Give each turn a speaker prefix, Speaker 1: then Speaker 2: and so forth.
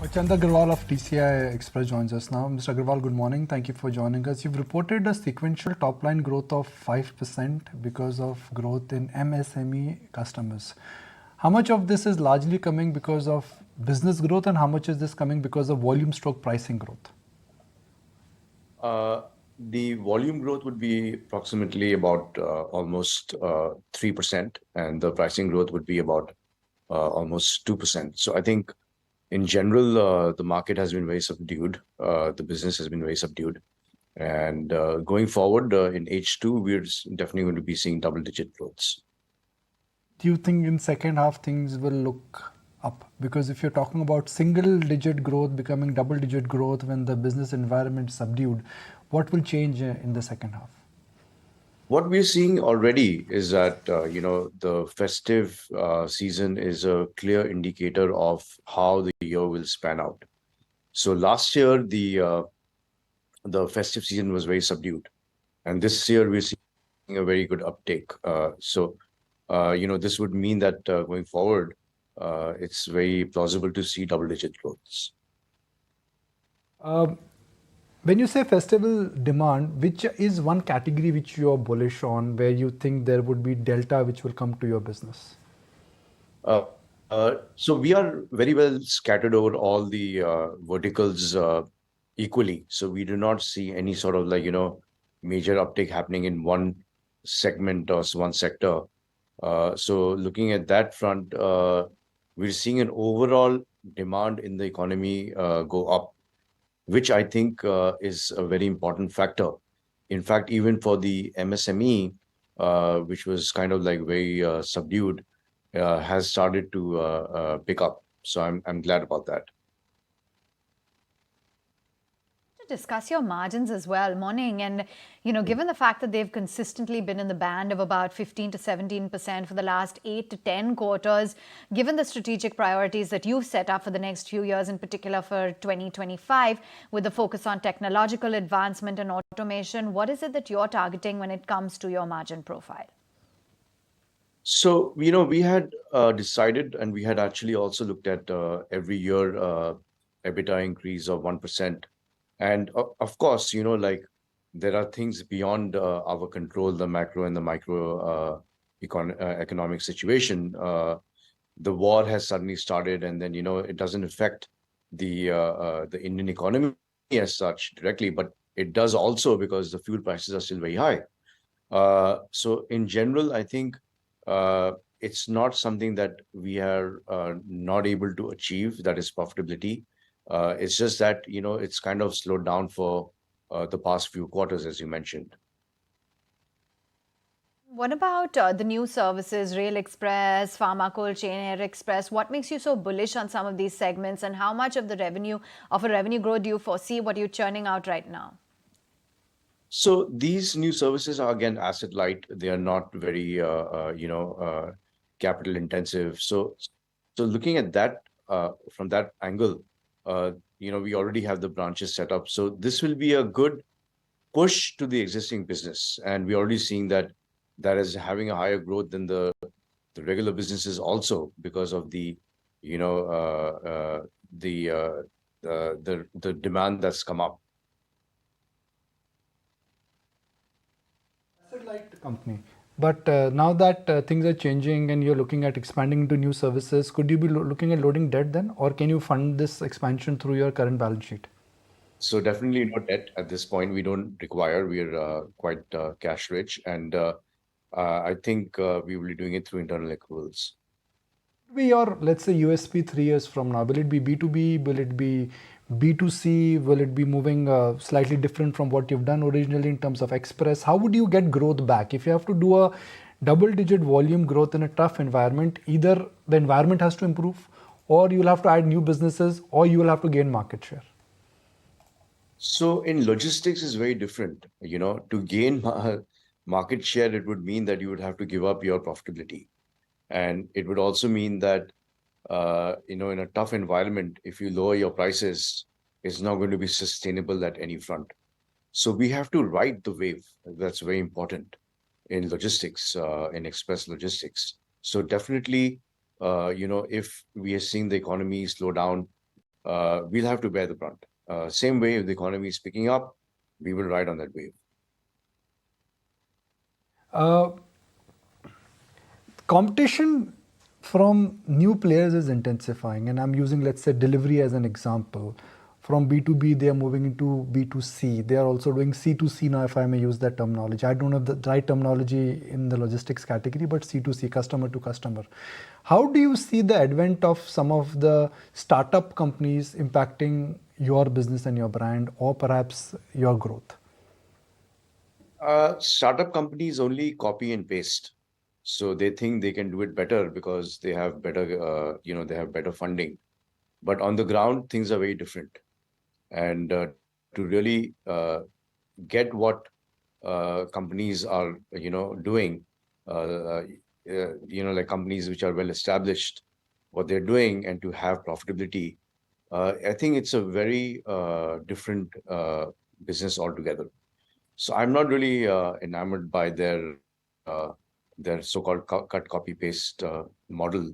Speaker 1: Chander Agarwal of TCI Express joins us now. Mr. Agarwal, good morning. Thank you for joining us. You've reported a sequential top-line growth of 5% because of growth in MSME customers. How much of this is largely coming because of business growth, and how much is this coming because of volume stroke pricing growth?
Speaker 2: The volume growth would be approximately about almost 3%, and the pricing growth would be about almost 2%. So I think in general, the market has been very subdued. The business has been very subdued. And going forward in H2, we're definitely going to be seeing double-digit growths.
Speaker 1: Do you think in second half things will look up? Because if you're talking about single-digit growth becoming double-digit growth when the business environment is subdued, what will change in the second half?
Speaker 2: What we're seeing already is that the festive season is a clear indicator of how the year will span out. So last year the festive season was very subdued, and this year we're seeing a very good uptake. This would mean that going forward, it's very plausible to see double-digit growths.
Speaker 1: When you say festival demand, which is one category which you are bullish on, where you think there would be delta which will come to your business?
Speaker 2: So we are very well scattered over all the verticals equally. So we do not see any sort of major uptake happening in one segment or one sector. So looking at that front, we're seeing an overall demand in the economy go up, which I think is a very important factor. In fact, even for the MSME, which was kind of very subdued, has started to pick up. So I'm glad about that.
Speaker 3: Discuss your margins as well. Morning. And given the fact that they've consistently been in the band of about 15 to 17% for the last 8 to 10 quarters, given the strategic priorities that you've set up for the next few years, in particular for 2025, with the focus on technological advancement and automation, what is it that you're targeting when it comes to your margin profile?
Speaker 2: So, we had decided, and we had actually also looked at every year EBITDA increase of 1%. And of course, there are things beyond our control, the macro and the micro economic situation. The war has suddenly started, and then, it doesn't affect the Indian economy as such directly, but it does also because the fuel prices are still very high. So in general, I think it's not something that we are not able to achieve, that is profitability. It's just that, it's kind of slowed down for the past few quarters, as you mentioned.
Speaker 3: What about the new services, Rail Express, Pharma Cold Chain Air Express? What makes you so bullish on some of these segments, and how much of a revenue growth do you foresee? What are you churning out right now?
Speaker 2: So these new services are again asset light. They are not very capital intensive. So looking at that from that angle, we already have the branches set up. So this will be a good push to the existing business, and we're already seeing that is having a higher growth than the regular businesses also because of the demand that's come up.
Speaker 1: Asset-light company. But now that things are changing and you're looking at expanding into new services, could you be looking at loading debt then? Or can you fund this expansion through your current balance sheet?
Speaker 2: So definitely not debt at this point. We don't require. We're quite cash rich. And I think we will be doing it through internal accruals.
Speaker 1: Let's say, USP 3 years from now, will it be B2B? Will it be B2C? Will it be moving slightly different from what you've done originally in terms of express? How would you get growth back? If you have to do a double-digit volume growth in a tough environment, either the environment has to improve, or you'll have to add new businesses, or you will have to gain market share.
Speaker 2: So in logistics is very different. To gain market share, it would mean that you would have to give up your profitability. And it would also mean that, in a tough environment, if you lower your prices, it's not going to be sustainable at any front. So we have to ride the wave. That's very important in logistics, in express logistics. So definitely, if we are seeing the economy slow down, we'll have to bear the brunt. Same way, if the economy is picking up, we will ride on that wave.
Speaker 1: Uh, competition from new players is intensifying, and I'm using, let's say, delivery as an example. From B2B, they are moving into B2C. They are also doing C2C now, if I may use that terminology. I don't have the right terminology in the logistics category, but C2C, customer to customer. How do you see the advent of some of the startup companies impacting your business and your brand, or perhaps your growth?
Speaker 2: Startup companies only copy and paste. So they think they can do it better because they have better, they have better funding. But on the ground, things are very different. And to really get what companies are, doing, uh, like companies which are well established, what they're doing, and to have profitability, I think it's a very different business altogether. So I'm not really enamored by their so-called cut, copy, paste model.